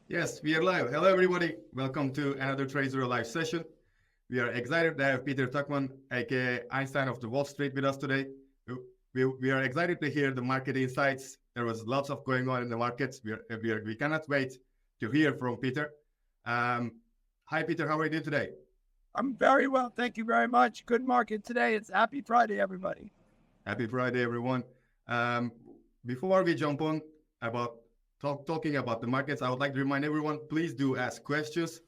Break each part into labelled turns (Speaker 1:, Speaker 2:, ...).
Speaker 1: Yes, we are live. Hello, everybody. Welcome to another TradeZero live session. We are excited to have Peter Tuchman, aka Einstein of the Wall Street, with us today. We are excited to hear the market insights. There was lots of going on in the markets. We cannot wait to hear from Peter. Hi, Peter. How are you doing today?
Speaker 2: I'm very well. Thank you very much. Good market today. It's happy Friday, everybody.
Speaker 1: Happy Friday, everyone. Um, Before we jump on about talking about the markets, I would like to remind everyone, please do ask questions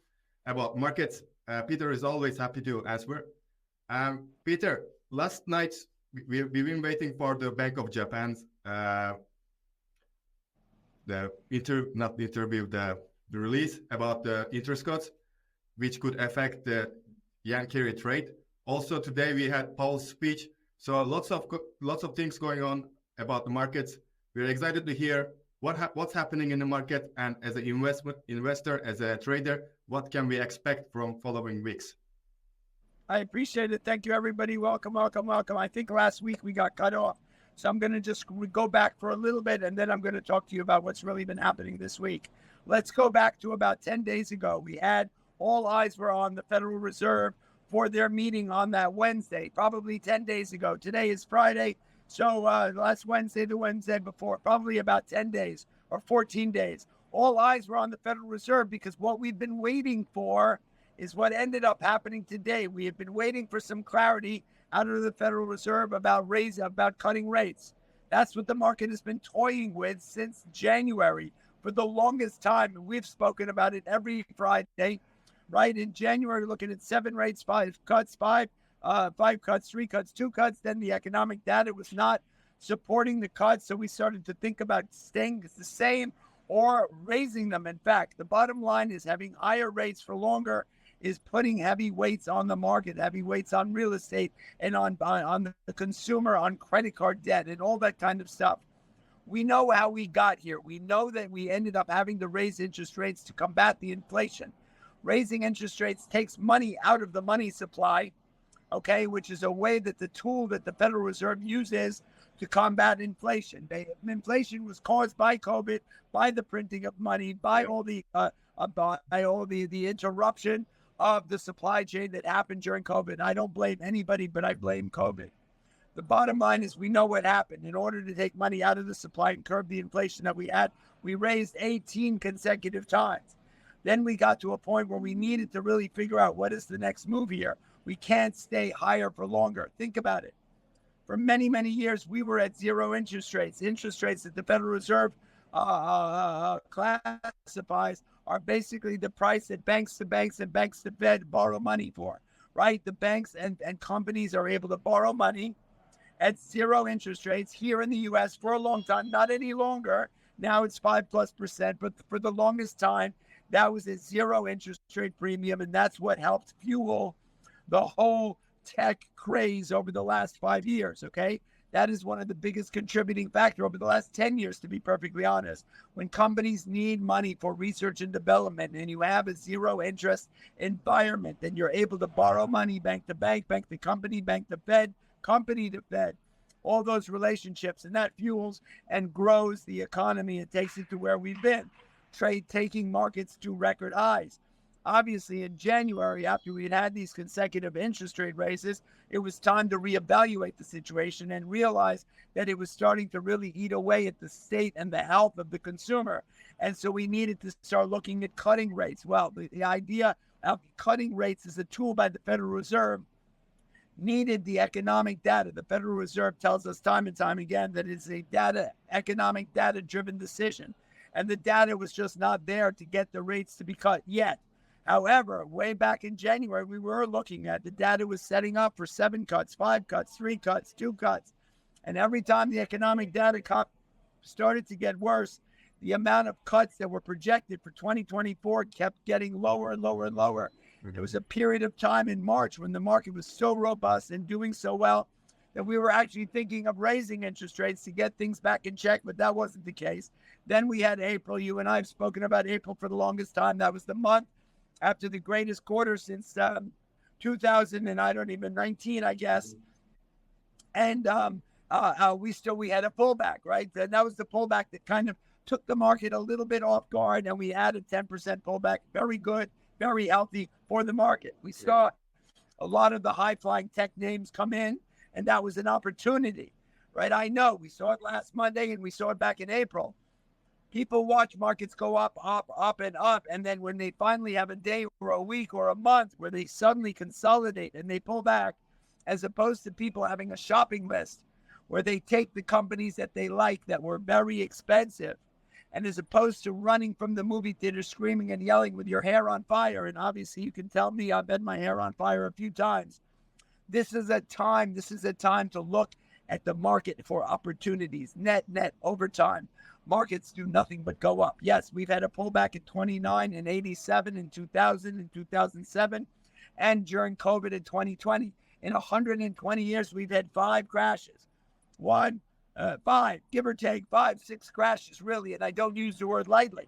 Speaker 1: about markets. Peter is always happy to answer. Peter, last night we've been waiting for the Bank of Japan's not the interview, the release about the interest cuts, which could affect the yen carry trade. Also today we had Paul's speech, so lots of things going on about the markets. We're excited to hear what's happening in the market, and as an investor, as a trader, what can we expect from following weeks.
Speaker 2: I appreciate it. Thank you, everybody. Welcome, welcome, welcome. I think last week we got cut off. So I'm going to just go back for a little bit, and then I'm going to talk to you about what's really been happening this week. Let's go back to about 10 days ago. We had all eyes were on the Federal Reserve for their meeting on that Wednesday, probably 10 days ago. Today is Friday. So last Wednesday, the Wednesday before, probably about 10 days or 14 days. All eyes were on the Federal Reserve because what we've been waiting for is what ended up happening today. We have been waiting for some clarity out of the Federal Reserve about cutting rates. That's what the market has been toying with since January for the longest time. And we've spoken about it every Friday, right? In January, looking at 7 rates, 5 cuts, 5 cuts, 3 cuts, 2 cuts. Then the economic data was not supporting the cuts. So we started to think about staying the same or raising them. In fact, the bottom line is having higher rates for longer is putting heavy weights on the market, heavy weights on real estate and on the consumer, on credit card debt and all that kind of stuff. We know how we got here. We know that we ended up having to raise interest rates to combat the inflation. Raising interest rates takes money out of the money supply, okay, which is a way that the tool that the Federal Reserve uses to combat inflation. Inflation was caused by COVID, by the printing of money, by all the interruption of the supply chain that happened during COVID. I don't blame anybody, but I blame COVID. The bottom line is we know what happened. In order to take money out of the supply and curb the inflation that we had, we raised 18 consecutive times. Then we got to a point where we needed to really figure out what is the next move here. We can't stay higher for longer. Think about it. For many, many years, we were at zero interest rates that the Federal Reserve classifies are basically the price that banks and banks to Fed borrow money for, right? The banks and companies are able to borrow money at zero interest rates here in the U.S. for a long time, not any longer. Now it's 5+%, but for the longest time, that was a zero interest rate premium, and that's what helped fuel the whole tech craze over the last 5 years, okay? That is one of the biggest contributing factor over the last 10 years, to be perfectly honest. When companies need money for research and development and you have a zero interest environment, then you're able to borrow money bank to bank, bank to company, bank to Fed, company to Fed, all those relationships. And that fuels and grows the economy. It takes it to where we've been, taking markets to record highs. Obviously, in January, after we had these consecutive interest rate raises, it was time to reevaluate the situation and realize that it was starting to really eat away at the state and the health of the consumer. And so we needed to start looking at cutting rates. Well, the idea of cutting rates as a tool by the Federal Reserve needed the economic data. The Federal Reserve tells us time and time again that it's a economic data-driven decision. And the data was just not there to get the rates to be cut yet. However, way back in January, we were looking at the data was setting up for 7 cuts, 5 cuts, 3 cuts, 2 cuts. And every time the economic data started to get worse, the amount of cuts that were projected for 2024 kept getting lower and lower and lower. There was a period of time in March when the market was so robust and doing so well that we were actually thinking of raising interest rates to get things back in check, but that wasn't the case. Then we had April. You and I have spoken about April for the longest time. That was the month after the greatest quarter since 2019, I guess. And we had a pullback, right? And that was the pullback that kind of took the market a little bit off guard, and we had a 10% pullback. Very good, very healthy for the market. We saw a lot of the high-flying tech names come in, and that was an opportunity, right? I know we saw it last Monday, and we saw it back in April. People watch markets go up, and up, and then when they finally have a day or a week or a month where they suddenly consolidate and they pull back, as opposed to people having a shopping list where they take the companies that they like that were very expensive, and as opposed to running from the movie theater screaming and yelling with your hair on fire, and obviously you can tell me I've had my hair on fire a few times, this is a time to look at the market for opportunities, net, over time. Markets do nothing but go up. Yes, we've had a pullback at 29 and 87 in 2000 and 2007, and during COVID in 2020. In 120 years, we've had 5 crashes. 5, give or take, 5, 6 crashes, really, and I don't use the word lightly.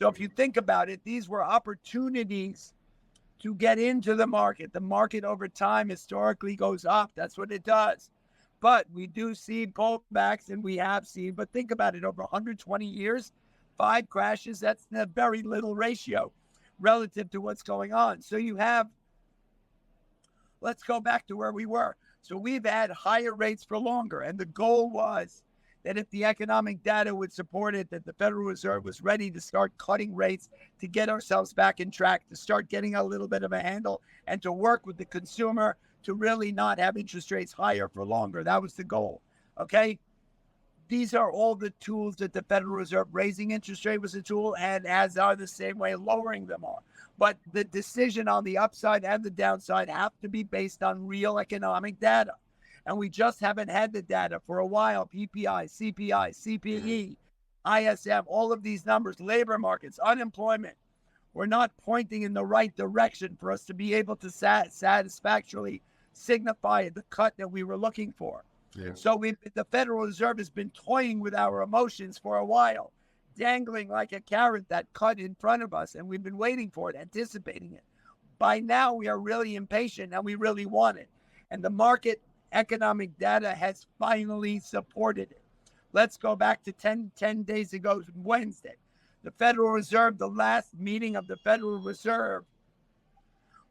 Speaker 2: So if you think about it, these were opportunities to get into the market. The market over time historically goes up. That's what it does. But we do see pullbacks, and we have seen, but think about it, over 120 years, 5 crashes, that's a very little ratio relative to what's going on. So you have, let's go back to where we were. So we've had higher rates for longer, and the goal was that if the economic data would support it, that the Federal Reserve was ready to start cutting rates to get ourselves back in track, to start getting a little bit of a handle, and to work with the consumer to really not have interest rates higher for longer. That was the goal, okay? These are all the tools that the Federal Reserve, raising interest rate was a tool, and as are the same way lowering them are. But the decision on the upside and the downside have to be based on real economic data. And we just haven't had the data for a while. PPI, CPI, CPE, ISM, all of these numbers, labor markets, unemployment, were not pointing in the right direction for us to be able to satisfactorily signify the cut that we were looking for.
Speaker 1: Yeah.
Speaker 2: So the Federal Reserve has been toying with our emotions for a while, dangling like a carrot that cut in front of us, and we've been waiting for it, anticipating it. By now, we are really impatient, and we really want it. And the market economic data has finally supported it. Let's go back to 10 days ago, Wednesday. The Federal Reserve, the last meeting of the Federal Reserve,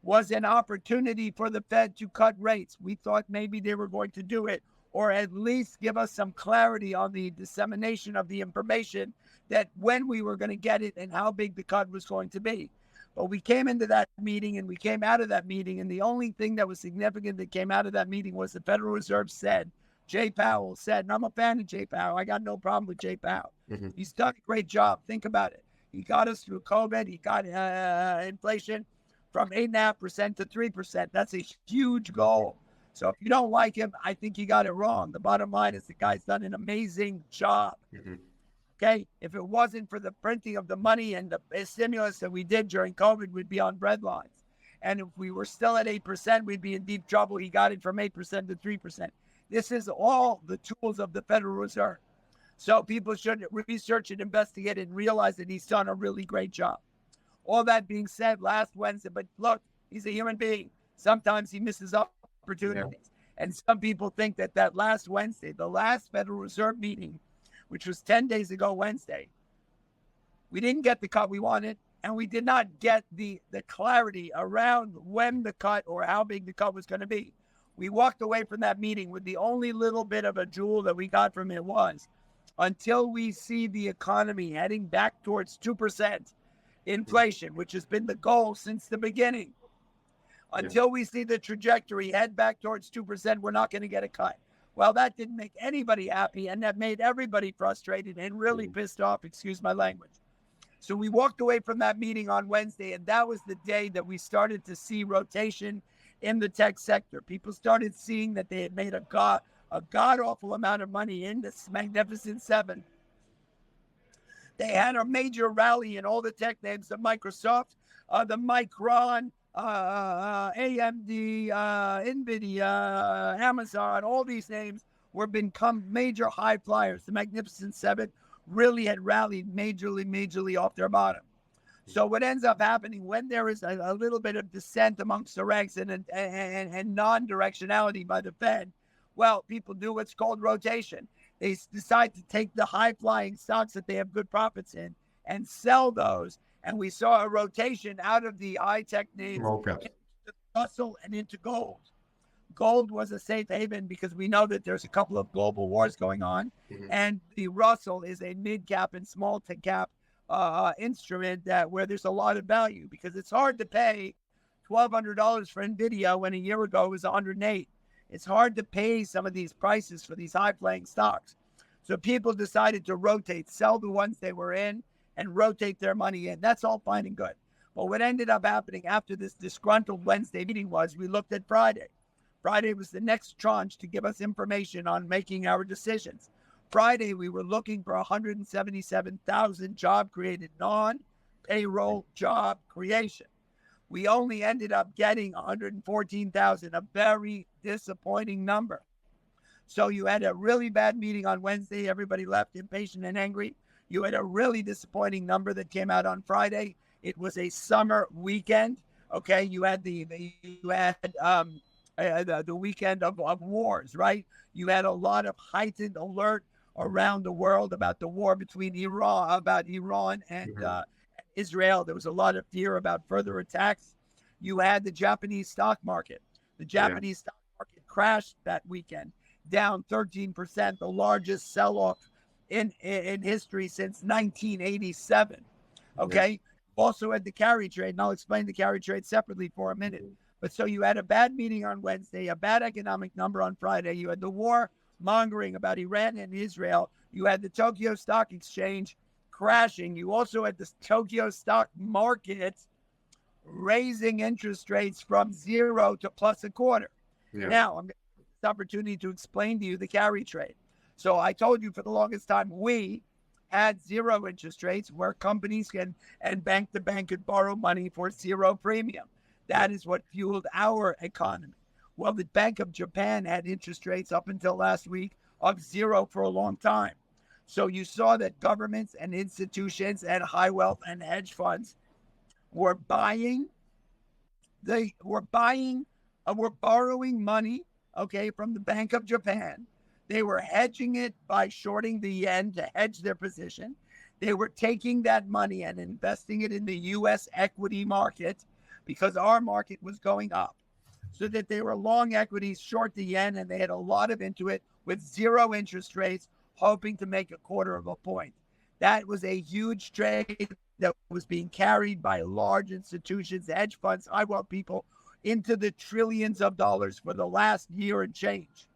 Speaker 2: was an opportunity for the Fed to cut rates. We thought maybe they were going to do it, or at least give us some clarity on the dissemination of the information that when we were going to get it and how big the cut was going to be. But we came into that meeting and we came out of that meeting, and the only thing that was significant that came out of that meeting was the Federal Reserve said, Jay Powell said, and I'm a fan of Jay Powell. I got no problem with Jay Powell. Mm-hmm. He's done a great job. Think about it. He got us through COVID. He got inflation from 8.5% to 3%. That's a huge goal. So if you don't like him, I think you got it wrong. The bottom line is the guy's done an amazing job. Mm-hmm. Okay? If it wasn't for the printing of the money and the stimulus that we did during COVID, we'd be on bread lines. And if we were still at 8%, we'd be in deep trouble. He got it from 8% to 3%. This is all the tools of the Federal Reserve. So people should research and investigate and realize that he's done a really great job. All that being said, last Wednesday, but look, he's a human being. Sometimes he misses opportunities. Yeah. And some people think that last Wednesday, the last Federal Reserve meeting, which was 10 days ago Wednesday, we didn't get the cut we wanted, and we did not get the clarity around when the cut or how big the cut was going to be. We walked away from that meeting with the only little bit of a jewel that we got from it was, until we see the economy heading back towards 2% inflation, which has been the goal since the beginning, until we see the trajectory head back towards 2%, we're not going to get a cut. Well, that didn't make anybody happy, and that made everybody frustrated and really pissed off, excuse my language. So we walked away from that meeting on Wednesday, and that was the day that we started to see rotation in the tech sector. People started seeing that they had made a god-awful amount of money in this Magnificent Seven. They had a major rally in all the tech names, the Microsoft, the Micron, AMD, NVIDIA, Amazon, all these names were become major high flyers. The Magnificent Seven really had rallied majorly off their bottom. So what ends up happening when there is a little bit of dissent amongst the ranks and non-directionality by the Fed, well, people do what's called rotation. they decide to take the high-flying stocks that they have good profits in and sell those. And we saw a rotation out of the high-tech names into Russell and into gold. Gold was a safe haven because we know that there's a couple of global wars going on, and the Russell is a mid-cap and small-cap instrument where there's a lot of value, because it's hard to pay $1,200 for NVIDIA when a year ago it was $108. It's hard to pay some of these prices for these high-flying stocks. So people decided to rotate, sell the ones they were in and rotate their money in. That's all fine and good. But what ended up happening after this disgruntled Wednesday meeting was we looked at Friday. Friday was the next tranche to give us information on making our decisions. Friday, we were looking for 177,000 job created, non-payroll job creation. We only ended up getting 114,000, a very disappointing number. So you had a really bad meeting on Wednesday. Everybody left impatient and angry. You had a really disappointing number that came out on Friday. It was a summer weekend. Okay, you had the weekend of wars, right? You had a lot of heightened alert around the world about the war between Iran and Israel. There was a lot of fear about further attacks. You had the Japanese stock market. The Japanese stock market crashed that weekend, down 13%, the largest sell-off in history since 1987. Okay. Also had the carry trade, and I'll explain the carry trade separately for a minute. But so you had a bad meeting on Wednesday, a bad economic number on Friday. You had the war mongering about Iran and Israel. You had the Tokyo Stock Exchange crashing. You also had the Tokyo stock market raising interest rates from 0 to plus a quarter. Now, I'm going to take this opportunity to explain to you the carry trade. So I told you for the longest time, we had 0 interest rates where companies can and bank to bank could borrow money for 0 premium. That is what fueled our economy. Well, the Bank of Japan had interest rates up until last week of 0 for a long time. So you saw that governments and institutions and high wealth and hedge funds were borrowing money, okay, from the Bank of Japan. They were hedging it by shorting the yen to hedge their position. They were taking that money and investing it in the U.S. equity market because our market was going up, so that they were long equities, short the yen, and they had a lot of into it with 0 interest rates, hoping to make a quarter of a point. That was a huge trade that was being carried by large institutions, hedge funds, high wealth people into the trillions of dollars for the last year and change.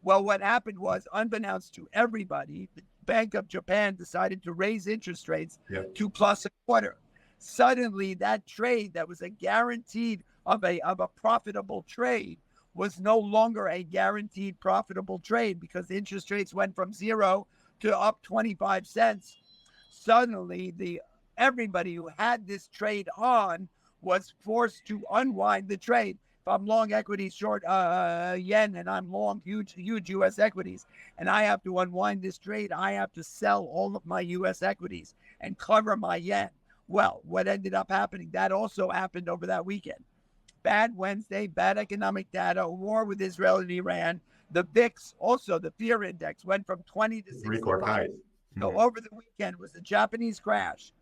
Speaker 2: Well, what happened was, unbeknownst to everybody, the Bank of Japan decided to raise interest rates to plus a quarter. Suddenly, that trade that was a guaranteed of a profitable trade was no longer a guaranteed profitable trade, because interest rates went from 0 to up 25 cents. Suddenly, everybody who had this trade on was forced to unwind the trade. If I'm long equities, short yen, and I'm long huge U.S. equities, and I have to unwind this trade, I have to sell all of my U.S. equities and cover my yen. Well, what ended up happening, that also happened over that weekend. Bad Wednesday, bad economic data, war with Israel and Iran. The VIX, also the fear index, went from 20 to 65. So over the weekend was the Japanese crash,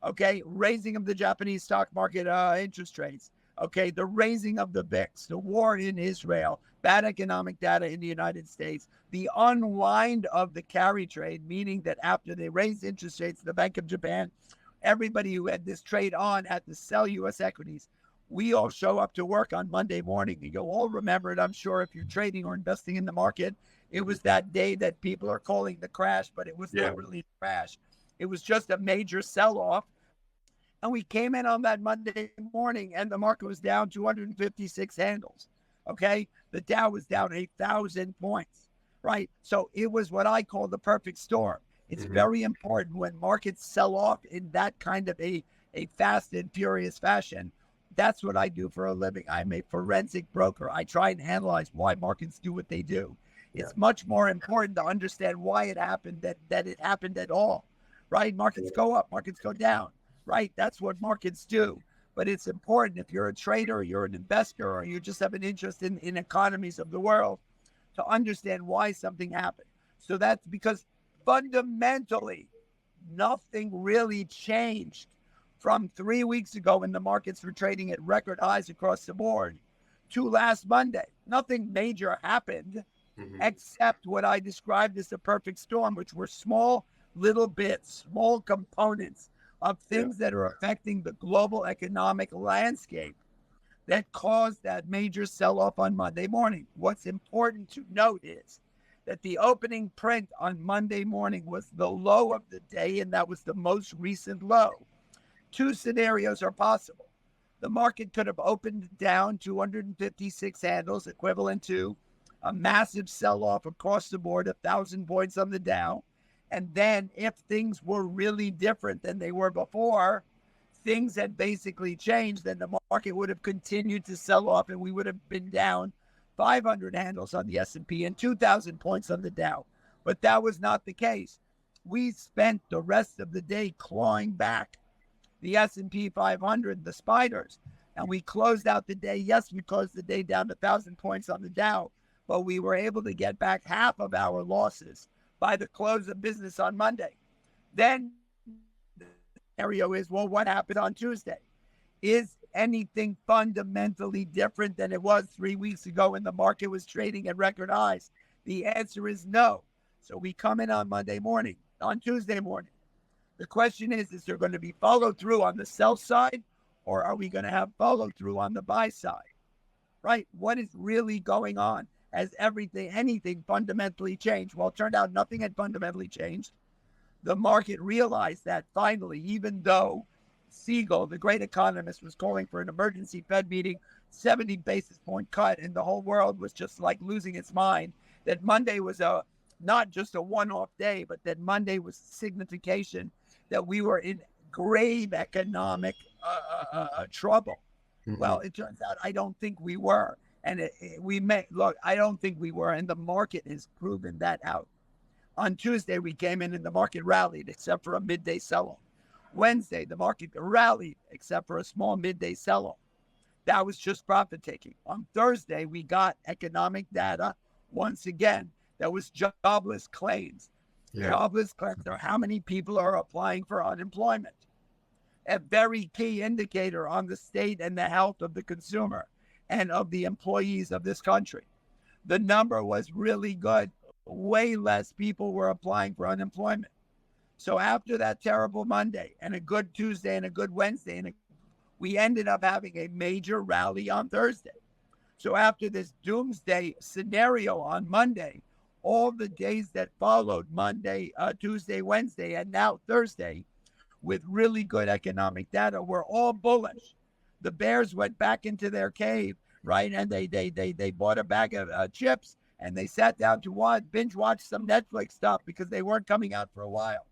Speaker 2: okay, raising of the Japanese stock market interest rates, okay, the raising of the VIX, the war in Israel, bad economic data in the United States, the unwind of the carry trade, meaning that after they raised interest rates, the Bank of Japan, everybody who had this trade on had to sell U.S. equities. We all show up to work on Monday morning. You'll all remember it, I'm sure, if you're trading or investing in the market. It was that day that people are calling the crash, but it was not really a crash. It was just a major sell-off. And we came in on that Monday morning, and the market was down 256 handles. Okay? The Dow was down 8,000 points, right? So it was what I call the perfect storm. It's very important when markets sell off in that kind of a fast and furious fashion. That's what I do for a living. I'm a forensic broker. I try and analyze why markets do what they do. It's much more important to understand why it happened that it happened at all, right? Markets go up, markets go down, right? That's what markets do. But it's important, if you're a trader, you're an investor, or you just have an interest in economies of the world, to understand why something happened. So that's because fundamentally, nothing really changed from 3 weeks ago when the markets were trading at record highs across the board to last Monday. Nothing major happened except what I described as the perfect storm, which were small little bits, small components of things that are affecting the global economic landscape that caused that major sell-off on Monday morning. What's important to note is that the opening print on Monday morning was the low of the day, and that was the most recent low. Two scenarios are possible. The market could have opened down 256 handles, equivalent to a massive sell-off across the board, 1,000 points on the Dow. And then if things were really different than they were before, things had basically changed, then the market would have continued to sell off and we would have been down 500 handles on the S&P and 2,000 points on the Dow. But that was not the case. We spent the rest of the day clawing back the S&P 500, the spiders, and we closed out the day. Yes, we closed the day down 1,000 points on the Dow, but we were able to get back half of our losses by the close of business on Monday. Then the scenario is, well, what happened on Tuesday? Is anything fundamentally different than it was 3 weeks ago when the market was trading at record highs? The answer is no. So we come in on Monday morning, on Tuesday morning. The question is there going to be follow through on the sell side, or are we going to have follow through on the buy side? Right? What is really going on? Has anything fundamentally changed? Well, it turned out nothing had fundamentally changed. The market realized that finally, even though Siegel, the great economist, was calling for an emergency Fed meeting, 70 basis point cut, and the whole world was just like losing its mind, that Monday was not just a one-off day, but that Monday was signification that we were in grave economic trouble. Well, it turns out I don't think we were. And I don't think we were, and the market has proven that out. On Tuesday, we came in and the market rallied, except for a midday sell-off. Wednesday, the market rallied, except for a small midday sell-off. That was just profit-taking. On Thursday, we got economic data, once again, that was jobless claims. Jobless claims are how many people are applying for unemployment. A very key indicator on the state and the health of the consumer and of the employees of this country. The number was really good. Way less people were applying for unemployment. So after that terrible Monday and a good Tuesday and a good Wednesday, we ended up having a major rally on Thursday. So after this doomsday scenario on Monday, all the days that followed, Monday, Tuesday, Wednesday, and now Thursday, with really good economic data, were all bullish. The bears went back into their cave, right? And they bought a bag of chips and they sat down to binge watch some Netflix stuff because they weren't coming out for a while.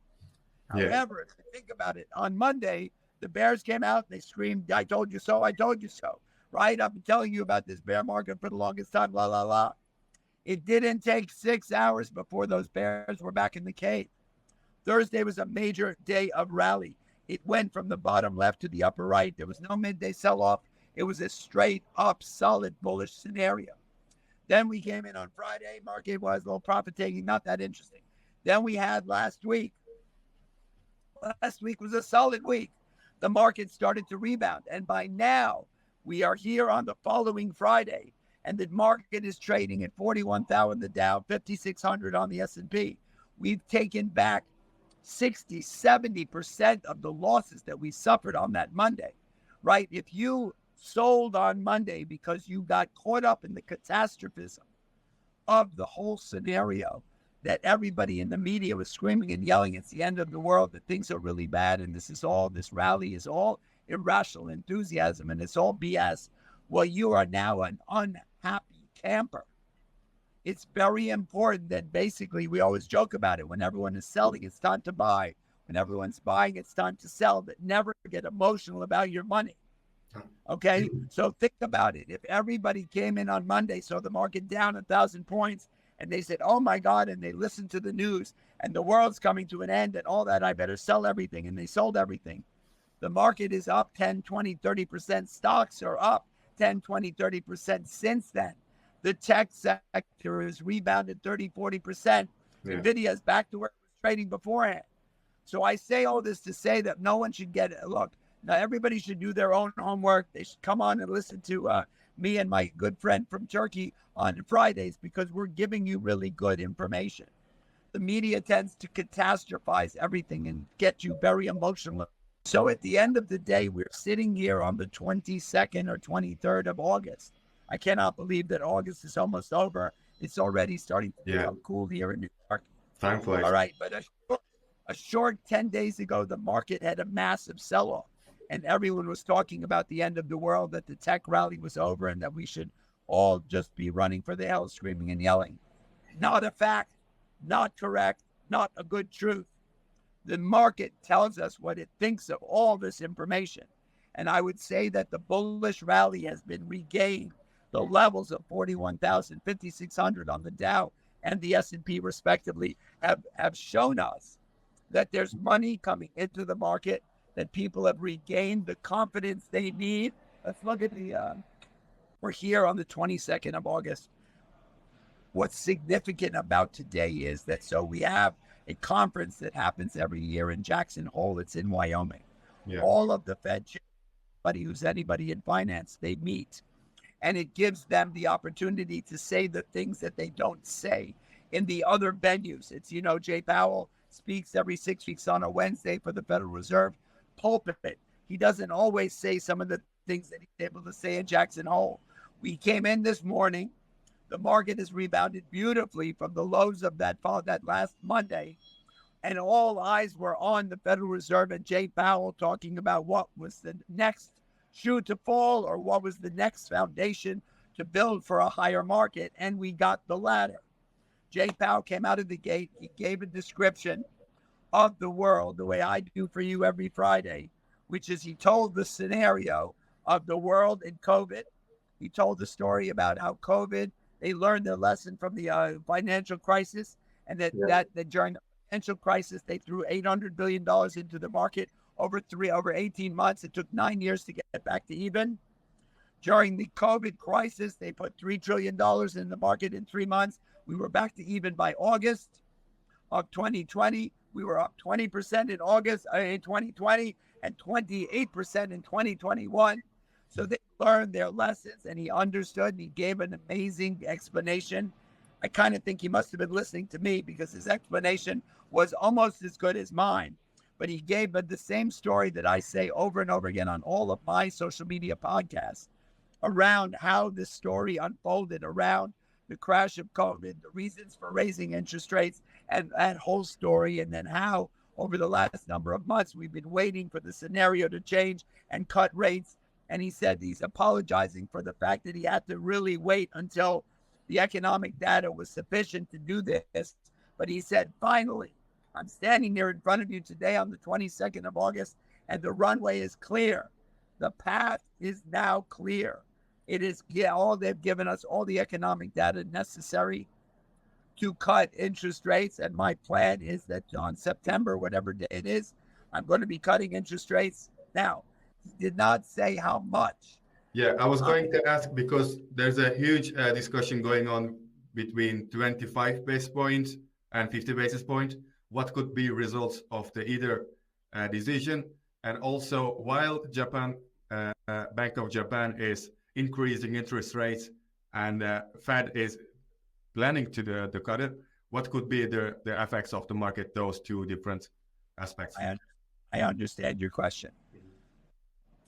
Speaker 2: However, if you think about it, on Monday, the bears came out and they screamed, "I told you so, I told you so," right? I've been telling you about this bear market for the longest time, la, la, la. It didn't take 6 hours before those bears were back in the cave. Thursday was a major day of rally. It went from the bottom left to the upper right. There was no midday sell-off. It was a straight up solid bullish scenario. Then we came in on Friday. Market was a little profit taking, not that interesting. Then we had last week. Last week was a solid week. The market started to rebound. And by now, we are here on the following Friday. And the market is trading at 41,000 the Dow, 5,600 on the S&P. We've taken back 60, 70% of the losses that we suffered on that Monday, right? If you sold on Monday because you got caught up in the catastrophism of the whole scenario, that everybody in the media was screaming and yelling, it's the end of the world, that things are really bad, and this rally is all irrational enthusiasm, and it's all BS. Well, you are now an unhappy camper. It's very important that basically we always joke about it. When everyone is selling, it's time to buy. When everyone's buying, it's time to sell. But never get emotional about your money. Okay? So think about it. If everybody came in on Monday, saw the market down 1,000 points, and they said, oh my God, and they listened to the news, and the world's coming to an end and all that, I better sell everything. And they sold everything. The market is up 10, 20, 30%. Stocks are up 10, 20, 30% since then. The tech sector has rebounded 30, 40%.
Speaker 1: Yeah.
Speaker 2: NVIDIA is back to where it was trading beforehand. So I say all this to say that no one should get it. Look, now everybody should do their own homework. They should come on and listen to me and my good friend from Turkey on Fridays, because we're giving you really good information. The media tends to catastrophize everything and get you very emotional. So at the end of the day, we're sitting here on the 22nd or 23rd of August. I cannot believe that August is almost over. It's already starting to become cool here in New York.
Speaker 1: Time flies.
Speaker 2: All right, but a short 10 days ago, the market had a massive sell-off, and everyone was talking about the end of the world, that the tech rally was over, and that we should all just be running for the hills, screaming and yelling. Not a fact, not correct, not a good truth. The market tells us what it thinks of all this information. And I would say that the bullish rally has been regained. The levels of 41,000, 5,600 on the Dow and the S&P respectively have shown us that there's money coming into the market, that people have regained the confidence they need. Let's look at we're here on the 22nd of August. What's significant about today is that, so we have a conference that happens every year in Jackson Hole. It's in Wyoming. Yeah. All of the Fed, anybody in finance, they meet. And it gives them the opportunity to say the things that they don't say in the other venues. It's, Jay Powell speaks every 6 weeks on a Wednesday for the Federal Reserve pulpit. He doesn't always say some of the things that he's able to say in Jackson Hole. We came in this morning. The market has rebounded beautifully from the lows of that last Monday. And all eyes were on the Federal Reserve and Jay Powell talking about what was the next shoe to fall, or what was the next foundation to build for a higher market. And we got the latter. Jay Powell came out of the gate. He gave a description of the world the way I do for you every Friday, which is he told the scenario of the world in COVID. He told the story about how COVID, they learned their lesson from the financial crisis, and that during the financial crisis, they threw $800 billion into the market over 18 months. It took 9 years to get back to even. During the COVID crisis, they put $3 trillion in the market in 3 months. We were back to even by August of 2020. We were up 20% in August in 2020 and 28% in 2021. So they learned their lessons, and he understood, and he gave an amazing explanation. I kind of think he must have been listening to me, because his explanation was almost as good as mine. But he gave the same story that I say over and over again on all of my social media podcasts around how this story unfolded around the crash of COVID, the reasons for raising interest rates, and that whole story, and then how over the last number of months we've been waiting for the scenario to change and cut rates. And he said he's apologizing for the fact that he had to really wait until the economic data was sufficient to do this. But he said, finally, I'm standing here in front of you today on the 22nd of August, and the runway is clear. The path is now clear. It is, they've given us all the economic data necessary to cut interest rates. And my plan is that on September, whatever day it is, I'm going to be cutting interest rates. Now, he did not say how much.
Speaker 1: Yeah, I was going to ask, because there's a huge discussion going on between 25 basis points and 50 basis points. What could be results of the either decision? And also, while Bank of Japan is increasing interest rates and Fed is planning to cut it, what could be the effects of the market, those two different aspects?
Speaker 2: I understand your question.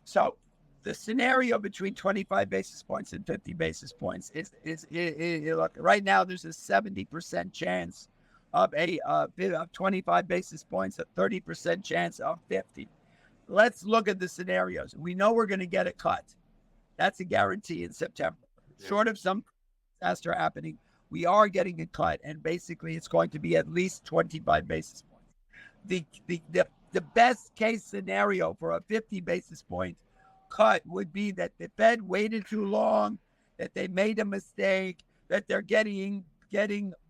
Speaker 2: So the scenario between 25 basis points and 50 basis points is look, right now there's a 70% chance of 25 basis points, a 30% chance of 50. Let's look at the scenarios. We know we're going to get a cut. That's a guarantee in September. Yeah. Short of some disaster happening, we are getting a cut, and basically it's going to be at least 25 basis points. The best case scenario for a 50 basis point cut would be that the Fed waited too long, that they made a mistake, that they're getting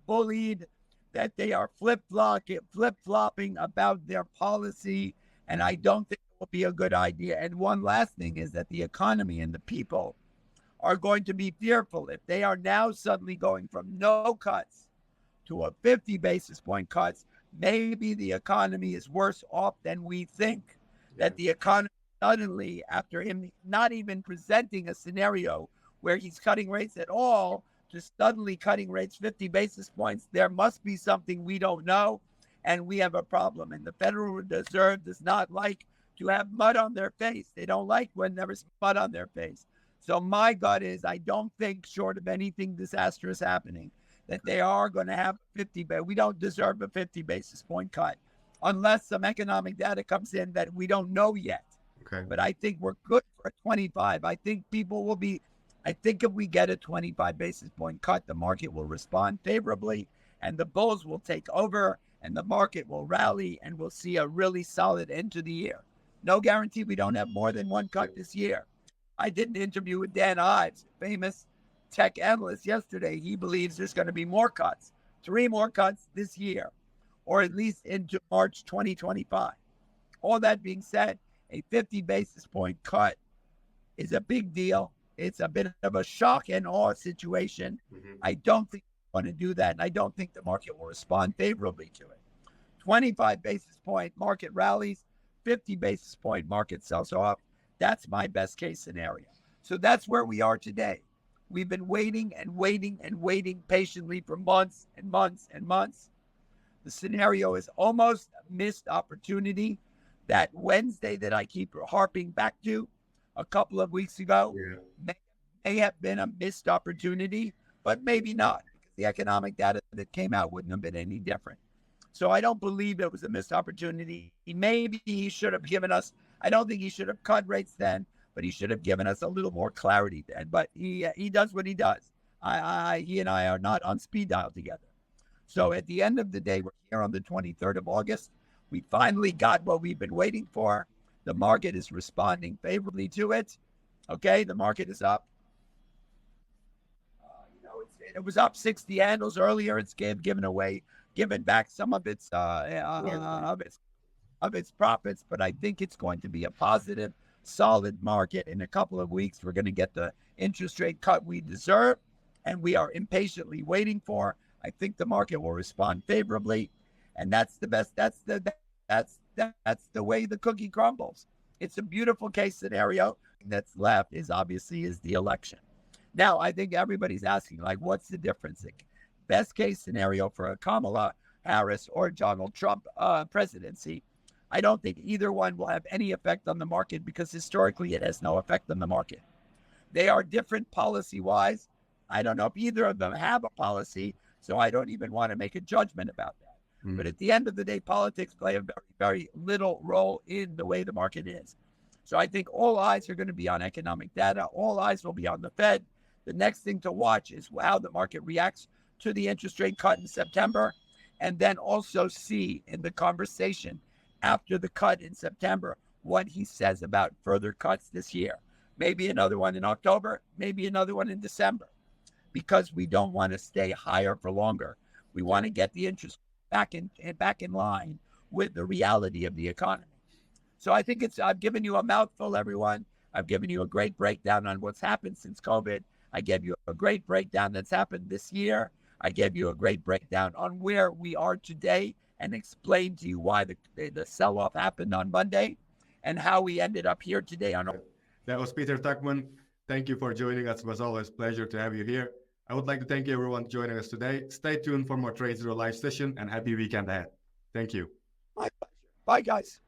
Speaker 2: bullied, that they are flip-flopping about their policy, and I don't think it will be a good idea. And one last thing is that the economy and the people are going to be fearful if they are now suddenly going from no cuts to a 50 basis point cuts, maybe the economy is worse off than we think. That the economy suddenly, after him not even presenting a scenario where he's cutting rates at all, just suddenly cutting rates 50 basis points, there must be something we don't know, and we have a problem. And the Federal Reserve does not like to have mud on their face. They don't like when there's mud on their face. So my gut is I don't think, short of anything disastrous happening, that they are going to have 50, but we don't deserve a 50 basis point cut unless some economic data comes in that we don't know yet.
Speaker 1: Okay.
Speaker 2: But I think we're good for a 25. I think people will be, I think if we get a 25 basis point cut, the market will respond favorably and the bulls will take over and the market will rally and we'll see a really solid end to the year. No guarantee we don't have more than one cut this year. I did an interview with Dan Ives, famous tech analyst, yesterday. He believes there's going to be more cuts, 3 more cuts this year, or at least into March 2025. All that being said, a 50 basis point cut is a big deal. It's a bit of a shock and awe situation. I don't think we want to do that, and I don't think the market will respond favorably to it. 25 basis point market rallies, 50 basis point market sells off. That's my best case scenario. So that's where we are today. We've been waiting and waiting and waiting patiently for months and months and months. The scenario is almost a missed opportunity. That Wednesday that I keep harping back to a couple of weeks ago may have been a missed opportunity, but maybe not, because the economic data that came out wouldn't have been any different. So I don't believe it was a missed opportunity. Maybe he should have given us, I don't think he should have cut rates then, but he should have given us a little more clarity then. But he does what he does. He and I are not on speed dial together. So at the end of the day, we're here on the 23rd of August. We finally got what we've been waiting for. The market is responding favorably to it. Okay, the market is up. It was up 60 handles earlier. It's given back some of its profits, but I think it's going to be a positive, solid market. In a couple of weeks, we're going to get the interest rate cut we deserve, and we are impatiently waiting for. I think the market will respond favorably, and that's the best. That's the way the cookie crumbles. It's a beautiful case scenario. That's left is the election. Now, I think everybody's asking, like, what's the difference? Best case scenario for a Kamala Harris or Donald Trump presidency. I don't think either one will have any effect on the market because historically it has no effect on the market. They are different policy-wise. I don't know if either of them have a policy, so I don't even want to make a judgment about that. But at the end of the day, politics play a very, very little role in the way the market is. So I think all eyes are going to be on economic data. All eyes will be on the Fed. The next thing to watch is how the market reacts to the interest rate cut in September, and then also see in the conversation after the cut in September what he says about further cuts this year. Maybe another one in October, maybe another one in December, because we don't want to stay higher for longer. We want to get the interest back in line with the reality of the economy. So I think I've given you a mouthful, everyone. I've given you a great breakdown on what's happened since COVID. I gave you a great breakdown that's happened this year. I gave you a great breakdown on where we are today and explained to you why the sell-off happened on Monday and how we ended up here today.
Speaker 1: That was Peter Tuchman. Thank you for joining us. It was always a pleasure to have you here. I would like to thank everyone joining us today. Stay tuned for more TradeZero live session and happy weekend ahead. Thank you.
Speaker 2: My pleasure. Bye, guys.